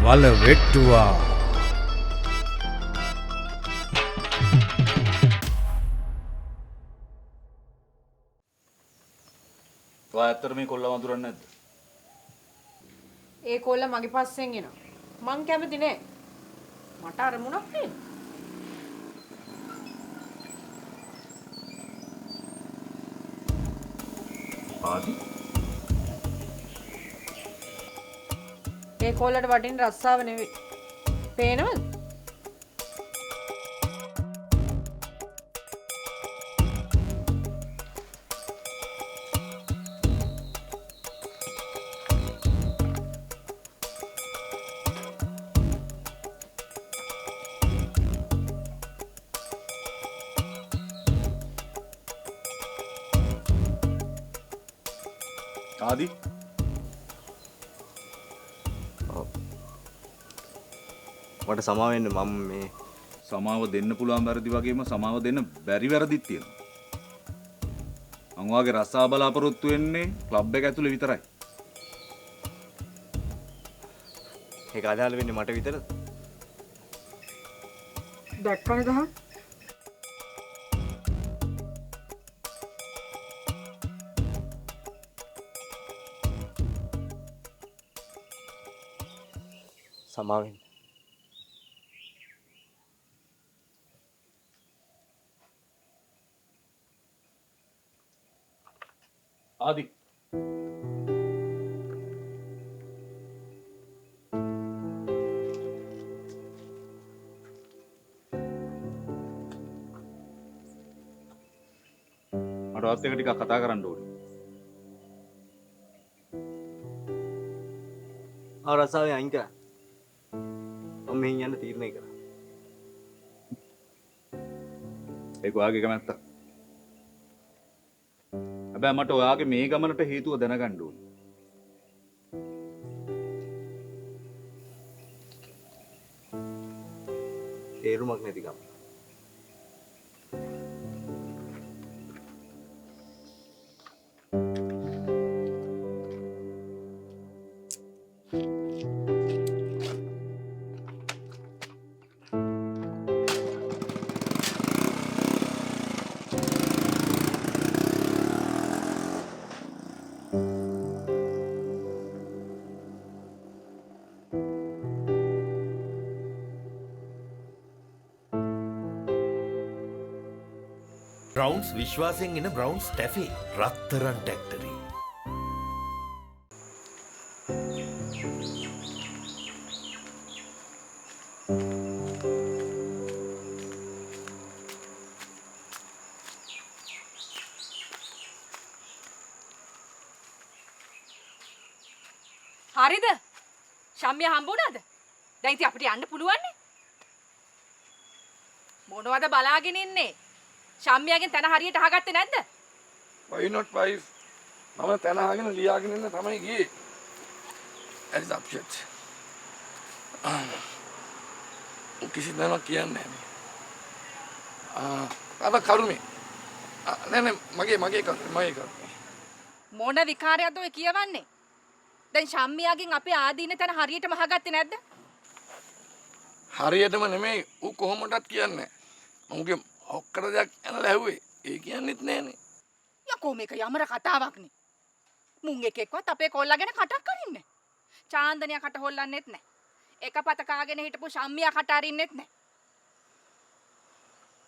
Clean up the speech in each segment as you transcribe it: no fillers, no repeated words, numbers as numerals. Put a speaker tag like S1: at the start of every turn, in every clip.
S1: වල වෙට්ටුවා.
S2: ඔයා ඇත්තට මේ කොල්ල වඳුරන්නේ නැද්ද?
S3: ඒ කොල්ල මගේ පස්සෙන් එනවා. මං කැමති නෑ. මට අරමුණක් නෑ.
S2: ආදි
S3: ඒ කොල්ලට වටින් රස්සාව නෙවෙයි. පේනවද?
S2: ආදි
S4: මට සමාව වෙන්න මම මේ
S2: සමාව දෙන්න පුළුවන් වැරදි වගේම සමාව දෙන්න බැරි වැරදිත් තියෙනවා. මං වාගේ රස්සා බලාපොරොත්තු වෙන්නේ ක්ලබ් එක ඇතුලේ විතරයි.
S4: ඒක අදාළ වෙන්නේ මට විතරද?
S3: දැක්කනේ දහම්.
S4: සමාව වෙන්න.
S2: ආදි මට වත් එක ටිකක් කතා කරන්න ඕනේ.
S4: ආ රසාවේ අයින් කරා. මම මෙහෙන් යන්න තීරණය කරා.
S2: ඒක ඔයාගේ කැමැත්ත. හැබැයි මට ඔයාගේ මේ ගමනට හේතුව දැනගන්න ඕනේ.
S4: තේරුමක් නැති ගම.
S5: බ්‍රවුන්ස් විශ්වාසයෙන් එන බ්‍රවුන්ස් ටැෆේ රත්තරන් ටැක්ටරේ.
S3: හරිද? ශම්මිය හම්බුණාද? දැන් ඉතින් අපිට යන්න පුළුවන් නේ. මොනවද බලාගෙන ඉන්නේ? ශම්මියගෙන් තන හරියට අහගත්තේ නැද්ද?
S6: Why not wife? මම තන අහගෙන ලියාගෙන ඉන්න තමයි ගියේ. That is upset. කිසි දෙයක් කියන්නේ නැහැ. අද කරුමේ. නෑ මගේ කරුමේ.
S3: මොන විකාරයක්ද ඔය කියවන්නේ? දැන් ශම්මියගෙන් අපේ ආදීන තන හරියටම අහගත්තේ නැද්ද?
S6: හරියටම නෙමෙයි ඌ කොහොමදත් කියන්නේ. මමුගේ ඔක්කර දෙයක් ඇනලා ඇහුවේ. ඒ කියන්නෙත් නෑනේ.
S3: යකෝ මේක යමර කතාවක්නේ. මුන් එකෙක්වත් අපේ කොල්ලා ගැන කටක් කරින්නේ. චාන්දනියා කට හොල්ලන්නෙත් නෑ. එක පත කාගෙන හිටපු ශම්මියා කට අරින්නෙත් නෑ.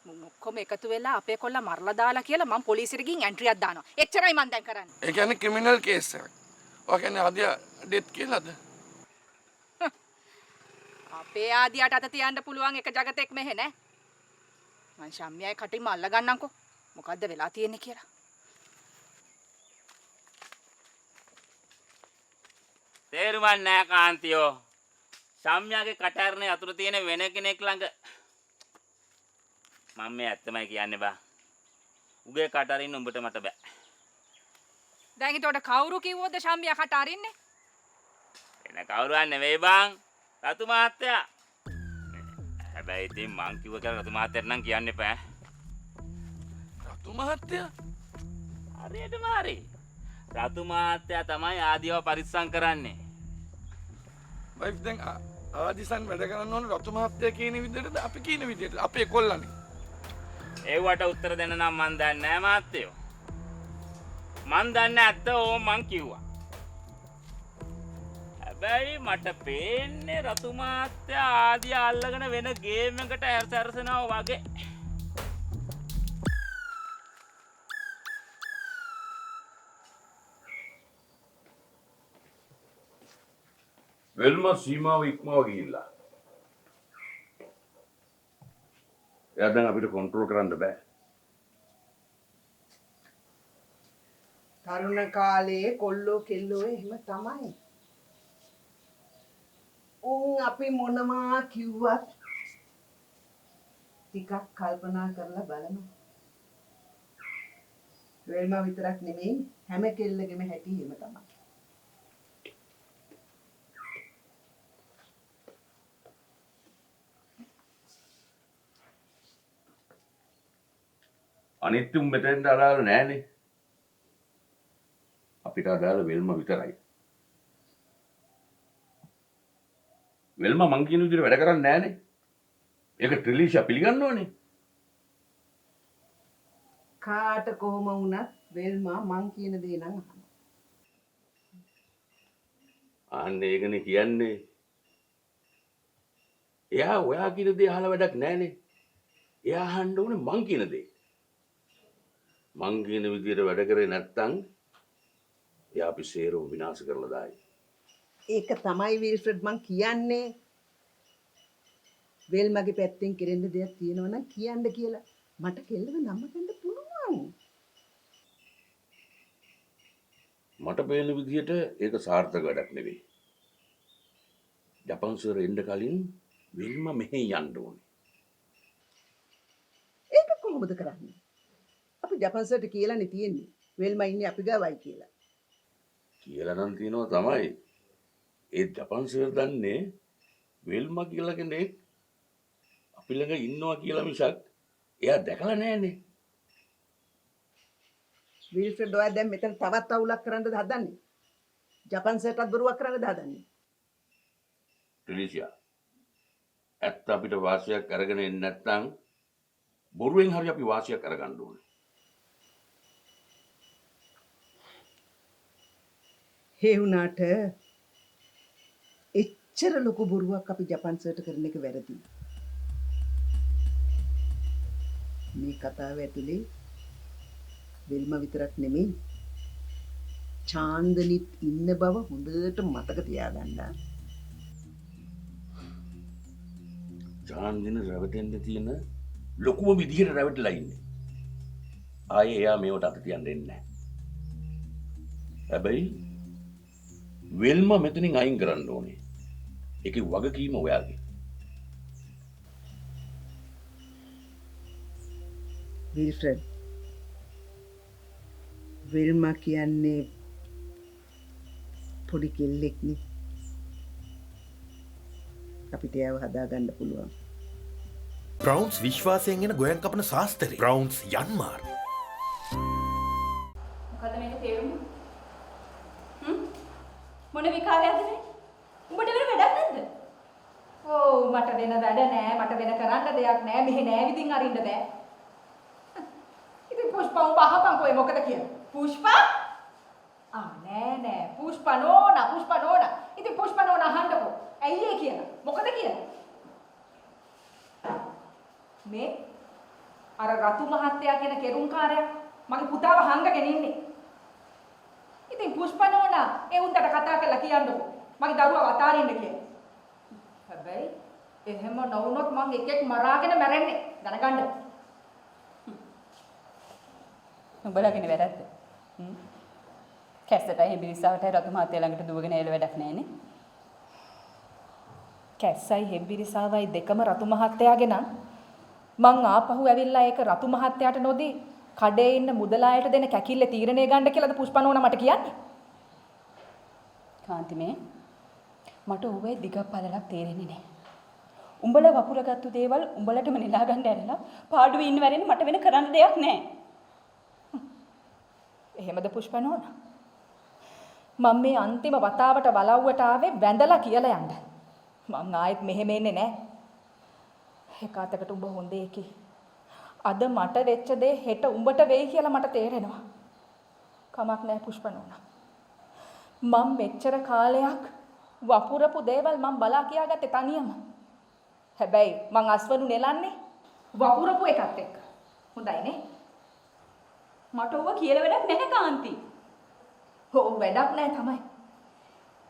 S3: මුන් ඔක්කොම එකතු වෙලා අපේ කොල්ලා මරලා දාලා කියලා මම පොලිසියට ගිහින් එන්ට්‍රියක් දානවා. එච්චරයි මං දැන් කරන්නේ.
S6: ඒ කියන්නේ ක්‍රිමිනල් කේස් එකක්. ඔය කියන්නේ ආදියා ඩෙත් කියලාද?
S3: අපේ ආදියාට අත තියන්න පුළුවන් එක జగතෙක් මෙහෙ නෑ. මං ශම්මියයි කටින්ම අල්ල ගන්නම්කෝ. මොකද්ද වෙලා තියෙන්නේ කියලා.
S7: තේරුමක් නෑ කාන්තියෝ. ශම්මියාගේ කටහරනේ අතුරු තියෙන වෙන කෙනෙක් ළඟ මම මේ ඇත්තමයි කියන්නේ බා. උගේ කටහරින්න උඹට මට බෑ.
S3: දැන් ඊට කවුරු කිව්වොද ශම්මියා කට අරින්නේ?
S7: එන කවුරුවත් නෙවෙයි බං. රතු මහත්තයා. හැබැයි ඉතින් මං කිව්ව කියලා රතු මහත්තයාට නම් කියන්න එපා.
S6: රතු මහත්තයා?
S7: හරියටම හරි. රතු මහත්තයා තමයි ආදියව පරිස්සම් කරන්නේ.
S6: වයිෆ් දැන් ආදිසන් වැඩ කරන්න ඕන රතු මහත්තයා කියන විදිහටද අපි කියන විදිහට අපේ කොල්ලනේ.
S7: ඒවට උත්තර දෙන්න නම් මන් දන්නේ නැහැ මාත්‍යෝ. මන් දන්නේ ඇත්ත ඕ මං කිව්වා. හැබැයි මට පේන්නේ රතු මාත්‍යා ආදිය අල්ලගෙන වෙන ගේම් එකකට සැරසෙනවා වගේ.
S1: වෙල්ම සීමාව ඉක්මව ගිහිල්ලා. එයා දැන් අපිට කන්ට්‍රෝල් කරන්න බෑ.
S8: තරුණ කාලයේ කොල්ලෝ කෙල්ලෝ එහෙම තමයි. උන් අපි මොනවා කිව්වත් ටිකක් කල්පනා කරලා බලමු. වෙල්ම විතරක් නෙමෙයි හැම කෙල්ලගෙම හැටි එහෙම තමයි.
S1: අනිත් උන් මෙතෙන්ට අදාළ නෑනේ. අපිට අදාළ වෙල්ම විතරයි. වෙල්ම මං කියන විදිහට වැඩ කරන්නේ නෑනේ. ඒක ට්‍රිලිෂා පිළිගන්න ඕනේ.
S8: කාට කොහොම වුණත් වෙල්ම මං කියන දේ නම් අහනවා.
S1: අන්න ඒකනේ කියන්නේ. එයා ඔයා කියන දේ අහලා වැඩක් නෑනේ. එයා අහන්න ඕනේ මං කියන දේ. මං කියන විදිහට වැඩ කරේ නැත්තම් එයා අපි සේරම විනාශ කරලා දායි.
S8: ඒක තමයි විල්ෆ්‍රඩ් මං කියන්නේ. වෙල්මගේ පැත්තෙන් කෙරෙන්න දෙයක් තියෙනවා නම් කියන්න කියලා. මට කෙල්ලව නම ගන්න පුළුවන්.
S1: මට පේන විදිහට ඒක සාර්ථක වැඩක් නෙවෙයි. ජපන් සර් එන්න කලින් වෙල්ම මෙහෙ යන්න ඕනේ.
S8: ඒක කොහොමද කරන්නේ? අපි ජපන් සර්ට කියලානේ තියෙන්නේ. වෙල්ම ඉන්නේ අපි ගාවයි කියලා.
S1: කියලා නම් තියෙනවා තමයි. ඒ ජපන් සර් දන්නේ වෙල්ම කියලා කෙනෙක් අපි ළඟ ඉන්නවා කියලා මිසක් එයා දැකලා නැහැනේ.
S8: විල්ෆ්‍රඩ් ඔයා දැන් මෙතන තවත් අවුලක් කරන්නද හදන්නේ? ජපන් සර්ටත් බොරුවක් කරන්නද හදන්නේ?
S1: ට්‍රිලිෂා ඇත්ත අපිට වාසියක් අරගෙන එන්නේ නැත්නම් බොරුවෙන් හරි අපි වාසියක් අරගන්න ඕනේ.
S8: ඒ වුණාට එච්චර ලොකු බොරුවක් අපි ජපන් සර්ට කරන එක වැරදි. මේ කතාව ඇතුලේ වෙල්ම විතරක් නෙමෙයි චාන්දනිත් ඉන්න බව හොඳට මතක තියාගන්න.
S1: චාන්දින රැවටෙන්න තියෙන ලොකුම විදිහට රැවටිලා ඉන්නේ. ආයේ එයා මේවට අත තියන්න දෙන්නේ නැහැ. හැබැයි වෙල්ම මෙතනින් අයින් කරන්න ඕනේ. ඒකේ වගකීම ඔයාගේ.
S8: විල්ෆ්‍රඩ් වෙල්ම කියන්නේ පොඩි කෙල්ලෙක් නේ. අපිට ඒව හදාගන්න පුළුවන්.
S5: බ්‍රවුන්ස් විශ්වාසයෙන් එන ගොයන් කපන ශාස්ත්‍රය. බ්‍රවුන්ස් යන්මාර්.
S3: මොකද මේක තේරුම? මොන විකාරයක්ද මේ? උඹට වෙන වැඩක් නැද්ද? ඔව් මට වෙන වැඩ නෑ, මට වෙන කරන්න දෙයක් නෑ, මෙහෙ නෑ විදිහින් අරින්න බෑ. ඉතින් පුෂ්පා උඹ අහපන් කොයි මොකද කියන්නේ? පුෂ්පා? නෑ පුෂ්පා නෝනා. ඉතින් පුෂ්පා නෝනා අහන්නකෝ. ඇයි ඒ කියලා? මොකද කියලා? මේ අර රතු මහත්තයා කියන කෙරුම්කාරයා මගේ පුතාව හංගගෙන ඉන්නේ. ඉතින් පුෂ්පා නෝනා ඒ උන්ට කතා කරලා කියන්නකෝ. මගේ දරුවා අතාරින්න කියලා. හැබැයි එහෙම නොවුනොත් මං එකෙක් මරාගෙන මැරෙන්නේ. දැනගන්න.
S9: උඹලගෙන වැරද්ද. කැස්සටයි හෙබිරිස්සාවටයි රතු මහත්තයා ළඟට දුවගෙන එළ වැඩක් නැහැනේ. කැස්සයි හෙබිරිස්සාවයි දෙකම රතු මහත්තයාගේ නම් මං ආපහු ඇවිල්ලා ඒක රතු මහත්තයාට නොදී කඩේ ඉන්න මුදලායට දෙන කැකිල්ල තීරණය ගන්න කියලාද පුෂ්පනෝනා මට කියන්නේ? කාන්තිමේ මට ඌවේ දිගක් පළලක් තේරෙන්නේ නැහැ. උඹලා වපුරගත්තු දේවල් උඹලටම නෙලා ගන්න ඇරලා පාඩුවේ ඉන්න වරෙන්නේ මට වෙන කරන්න දෙයක් නැහැ. එහෙමද පුෂ්පනෝනා? මම මේ අන්තිම වතාවට වලව්වට ආවේ වැඳලා කියලා යන්න. මං ආයෙත් මෙහෙම එන්නේ නැහැ. එක අතකට උඹ හොඳ එකේ. අද මට වෙච්ච දේ හෙට උඹට වෙයි කියලා මට තේරෙනවා. කමක් නැහැ පුෂ්ප නෝනා. මම මෙච්චර කාලයක් වපුරපු දේවල් මම බලා කියාගත්තේ තනියම. හැබැයි මං අස්වනු නෙලන්නේ වපුරපු එකත් එක්ක. හොඳයිනේ.
S3: මට ඕව කියලා වැඩක් නැහැ කාන්ති.
S9: ඔව් වැඩක් නැහැ තමයි.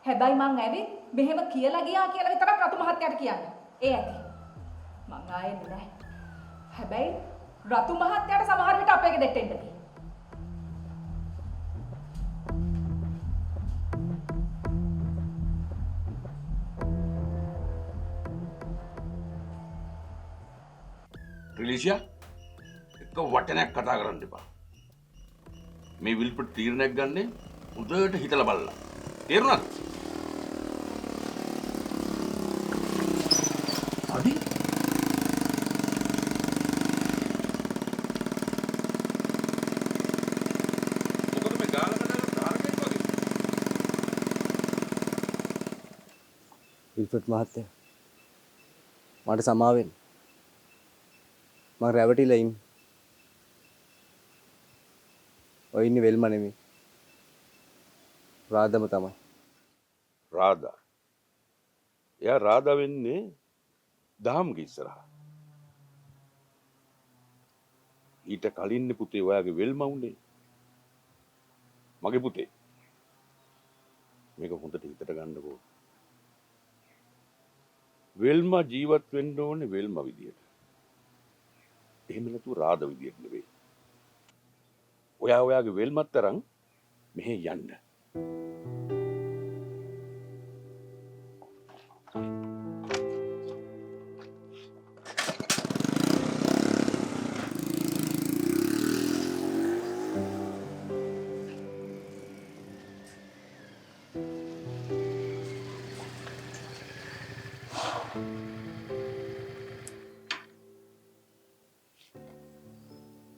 S9: හැබැයි මං ඇවිත් මෙහෙම කියලා ගියා කියලා විතරක් රතු මහත්තයාට කියන්න. ඒ ඇති. මං ආයෙත් නැහැ. හැබැයි රතු මහත්තයාට සමහර විට අපේ ගෙදරට එන්න බෑ.
S1: රිලිෂා එක වචනයක් කතා කරන්න එපා. මේ විල්පට තීරණයක් ගන්නේ උදේට හිතලා බලලා. තේරුණාද? අදි මොකද මේ ගාලා කඩලා තාරකෙක් වගේ?
S4: විල්ෆර්ඩ් මහත්තයා මට සමාව වෙන්න. මම රැවටිලා ඉන්නේ. ඔය ඉන්නේ වෙල්ම නෙමෙයි. රාදම තමයි.
S1: රාදා. එයා රාදා වෙන්නේ දහම්ගේ ඉස්සරහා. ඊට කලින් පුතේ ඔයාගේ වෙල්ම උනේ. මගේ පුතේ. මේක හොඳට හිතට ගන්නකෝ. වෙල්ම ජීවත් වෙන්න ඕනේ වෙල්ම විදියට. එහෙම නැතුව රාද විදියට නෙවෙයි. ඔයාගේ වෙල්මත් තරම් මෙහෙ යන්න.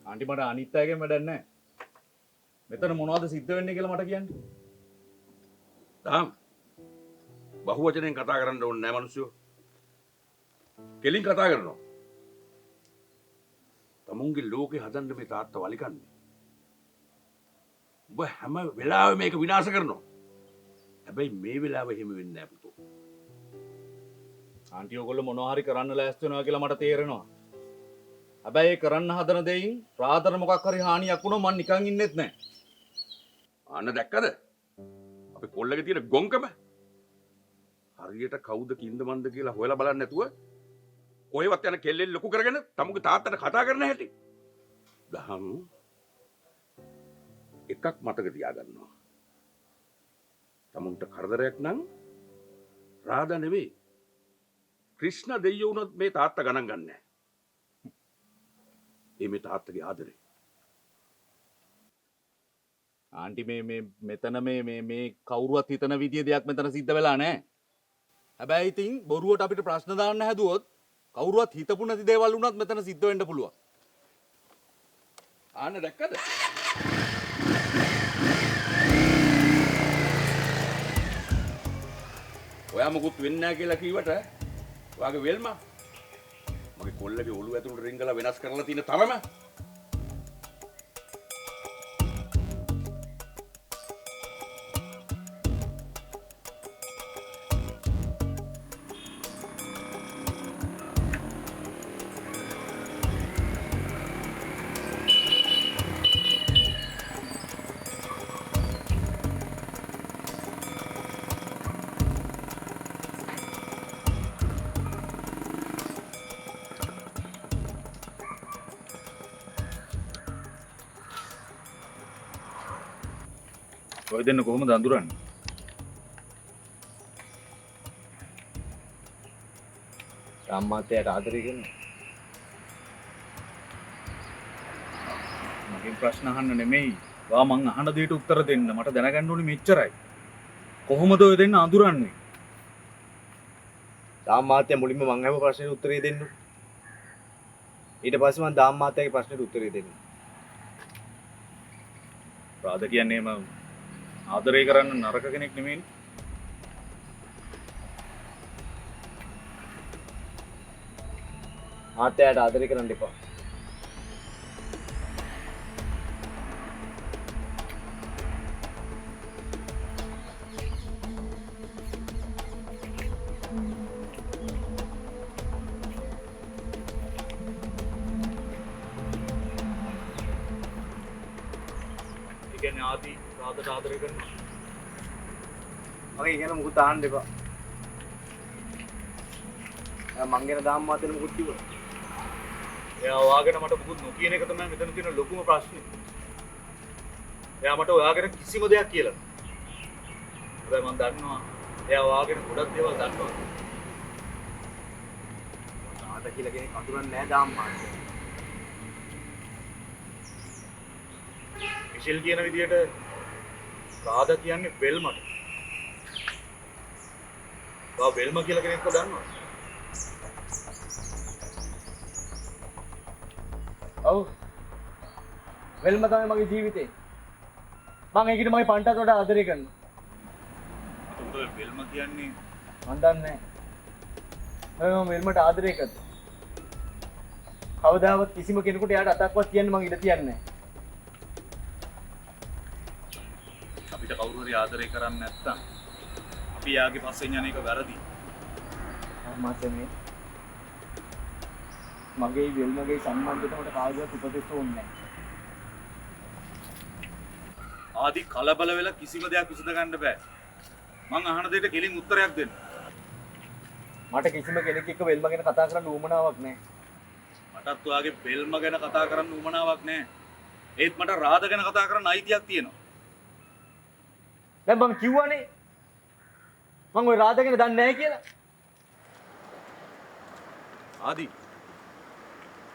S2: ආන්ටි මට අනිත් අයගෙන් වැඩක් නැහැ. මෙතන මොනවද සිද්ධ වෙන්නේ කියලා මට කියන්න.
S1: තාම බහුවචනෙන් කතා කරන්න ඕනේ නැහැ මිනිස්සු. කෙලින් කතා කරනවා. තමුන්ගේ ලෝකේ හදන්න මේ තාත්තා වලිකන්නේ. ඔබ හැම වෙලාවෙම මේක විනාශ කරනවා. හැබැයි මේ වෙලාව එහෙම වෙන්නේ නැහැ පුතෝ.
S2: ආන්ටි ඔයගොල්ලෝ මොනවා හරි කරන්න ලෑස්ති වෙනවා කියලා මට තේරෙනවා. හැබැයි ඒ කරන්න හදන දෙයින් රාදර මොකක් හරි හානියක් වුණොත් මං නිකන් ඉන්නෙත් නැහැ.
S1: අන්න දැක්කද? අපේ කොල්ලගේ තියෙන ගොංකම. හරියට කවුද කින්ද මන්ද කියලා හොයලා බලන්න නැතුව කොහෙවත් යන කෙල්ලෙන් ලොකු කරගෙන තමුගේ තාත්තට කතා කරන හැටි. දහම් එකක් මතක තියාගන්නවා. තමුන්ට කරදරයක් නම් රාදා නෙවෙයි. ක්‍රිෂ්ණ දෙයියෝ වුණත් මේ තාත්තා ගණන් ගන්නෑ. ඒ මේ තාත්තගේ ආදරේ.
S2: ආන්ටි මෙතන මේ කවුරුවත් හිතන විදිය දෙයක් මෙතන සිද්ධ වෙලා නැහැ. හැබැයි ඉතින් බොරුවට අපිට ප්‍රශ්න දාන්න හැදුවොත් කවුරුවත් හිතපු නැති දේවල් වුණත් මෙතන සිද්ධ වෙන්න පුළුවන්.
S1: ආන්න දැක්කද? ඔයා මොකුත් වෙන්නේ නැහැ කියලා කිව්වට ඔයාගේ වෙල්ම මගේ කොල්ලගේ ඔළුව ඇතුළට රිංගලා වෙනස් කරලා තියෙන තරම
S2: ඔය දෙන්න කොහොමද අඳුරන්නේ?
S4: රාම්මාත්‍යයට ආදරය කරනවා.
S2: මගෙන් ප්‍රශ්න අහන්න නෙමෙයි. වා මං අහන දෙයට උත්තර දෙන්න. මට දැනගන්න ඕනේ මෙච්චරයි. කොහොමද ඔය දෙන්න අඳුරන්නේ?
S4: රාම්මාත්‍ය මුලින්ම මං අහපු ප්‍රශ්නෙට උත්තරේ දෙන්න. ඊට පස්සේ මං දාම්මාත්‍යගේ ප්‍රශ්නෙට උත්තරේ දෙන්න.
S2: රාද කියන්නේ මම ආදරය කරන්න නරක කෙනෙක් නෙමෙයි.
S4: මාත්‍යාට ආදරය කරන්න එපා.
S2: ඒ කියන්නේ ආදි රාදට ආදරය කරනවා.
S4: මගේ ඉගෙන මුකුත් ආන්න එපා. මං ගැන දාම් මාතෙන් මුකුත් කිව්වා.
S2: එයා ඔයාගෙන මට මුකුත් නොකියන එක තමයි මෙතන තියෙන ලොකුම ප්‍රශ්නේ. එයා මට ඔයාගෙන කිසිම දෙයක් කියලා නෑ. හැබැයි මම දන්නවා එයා ඔයාගෙන ගොඩක් දේවල් දන්නවා.
S4: ආත කියලා කෙනෙක් අඳුරන්නේ නැහැ දාම් මාතේ.
S2: මිෂෙල් කියන විදියට රාදා කියන්නේ වෙල්මට. ඔයා වෙල්ම කියලා කෙනෙක්ව දන්නවද?
S4: ඔව්. වෙල්ම තමයි මගේ ජීවිතේ. මම ඒකට මගේ පන්ටට වඩා ආදරය කරනවා.
S2: උඹ වෙල්ම කියන්නේ
S4: මන් දන්නේ නැහැ. මම වෙල්මට ආදරය කරනවා. කවදාවත් කිසිම කෙනෙකුට යාට අතක්වත් කියන්න මම ඉඩ තියන්නේ නැහැ.
S2: අපිට කවුරු හරි ආදරය කරන්නේ නැත්තම් අපි යාගේ පස්සෙන් යන එක වැරදි.
S4: මාසෙනේ මගේ වෙල්මගේ සම්බන්ධතාවට කාගේවත් උපදෙස් ඕනේ නැහැ.
S2: ආදි කලබල වෙලා කිසිම දෙයක් විසඳ ගන්න බෑ. මං අහන දෙයට කෙලින් උත්තරයක් දෙන්න.
S4: මට කිසිම කෙනෙක් එක්ක වෙල්ම ගැන කතා කරන්න උවමනාවක් නැහැ.
S2: මටත් ඔයාගේ වෙල්ම ගැන කතා කරන්න උවමනාවක් නැහැ. ඒත් මට රාද ගැන කතා කරන්න අයිතියක් තියෙනවා.
S4: දැන් මම කිව්වනේ මම ওই රාද ගැන දන්නේ නැහැ කියලා.
S2: ආදි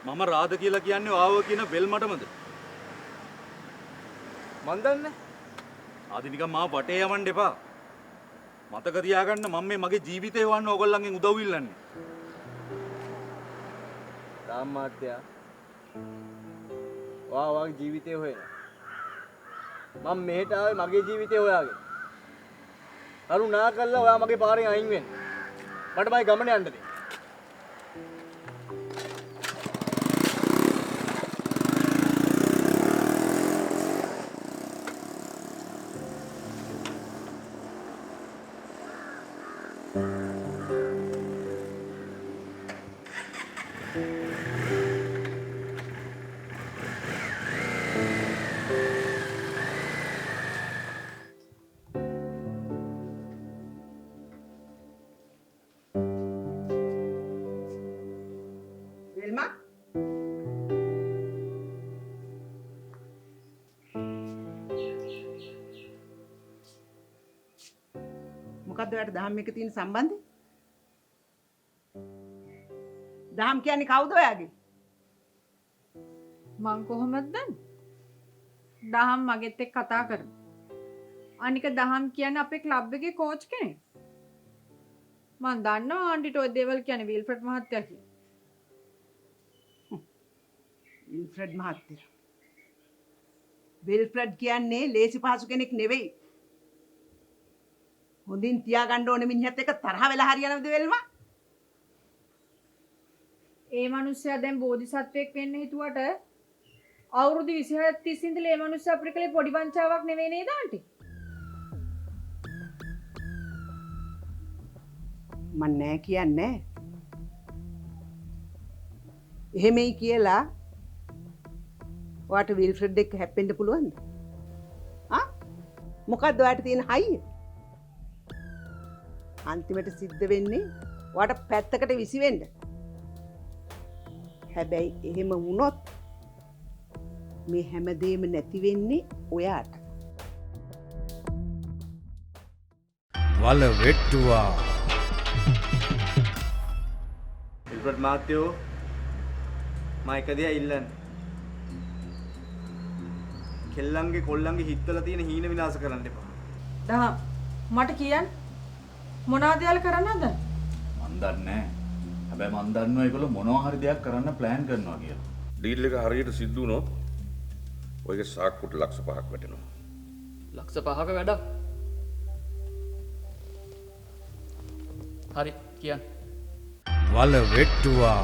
S2: මම රාද කියලා කියන්නේ ආව කියන වෙල්මටමද?
S4: මන් දන්නේ
S2: ආදි නිකන් මාව වටේ යවන්න එපා. මතක තියාගන්න මම මේ මගේ ජීවිතේ වන්න ඕගොල්ලන්ගෙන් උදව් ඉල්ලන්නේ.
S4: දාම් මාත්‍යා වාගේ ජීවිතේ හොයන මම මෙහෙට ආවේ මගේ ජීවිතේ හොයාගෙන. කරුණා කරලා ඔයා මගේ පාරෙන් අයින් වෙන්න. මට මයි ගමන යන්න දෙන්න.
S8: වෙල්මා මොකද්ද ඔයාලට දහම් එක තියෙන සම්බන්ධය? දහම් කියන්නේ කවුද ඔයාගේ?
S10: මං කොහොමද දන්නේ? දහම් මගෙත් එක්ක කතා කරනවා. අනික දහම් කියන්නේ අපේ ක්ලබ් එකේ කෝච් කෙනෙක්. මං දන්නවා ආන්ටිට ඔය දේවල් කියන්නේ විල්ෆ්‍රඩ් මහත්තයා කියලා.
S8: විල්ෆ්‍රඩ් මහත්තයා. විල්ෆ්‍රඩ් කියන්නේ ලේසි පහසු කෙනෙක් නෙවෙයි. හොඳින් තියාගන්න ඕනේ මිනිහත් එක්ක තරහ වෙලා හරියනවද වෙල්මා?
S10: ඒ මිනිස්සයා දැන් බෝධිසත්වයෙක් වෙන්න හිතුවට අවුරුදු 26 30 ඉඳලා ඒ මිනිස්සයා අපිට කලේ පොඩි වංචාවක් නෙවෙයි නේද ආන්ටි?
S8: මන් නෑ කියන්නේ. එහෙමයි කියලා ඔයාට විල්ෆ්‍රඩ් එක්ක හැප්පෙන්න පුළුවන්ද? ආ? මොකද්ද ඔයාට තියෙන හයිය? අන්තිමට සිද්ධ වෙන්නේ ඔයාට පැත්තකට විසිවෙන්න. හැබැයි එහෙම වුණොත් මේ හැමදේම නැති වෙන්නේ ඔයාට.
S5: වල වෙට්ටුවා.
S4: විල්ෆ්‍රඩ් මාත්‍යෝ මම එක දෙයක් ඉල්ලන්නේ. කෙල්ලන්ගේ කොල්ලන්ගේ හිතවල තියෙන හීන විනාශ කරන්න එපා.
S10: දහම් මට කියන්න මොනවද යාල කරන්න හදන්නේ?
S2: මන් දන්නේ නැහැ. හැබැයි මන් දන්නවා ඒගොල්ලෝ මොනවා හරි දෙයක් කරන්න ප්ලෑන් කරනවා කියලා.
S1: ඩීල් එක හරියට සිද්ධ වුණොත් ඔයගේ සාක්කුවට ලක්ෂ 5ක් වැටෙනවා.
S11: ලක්ෂ 5ක වැඩක්. හරි කියන්න.
S5: වල වෙට්ටුවා.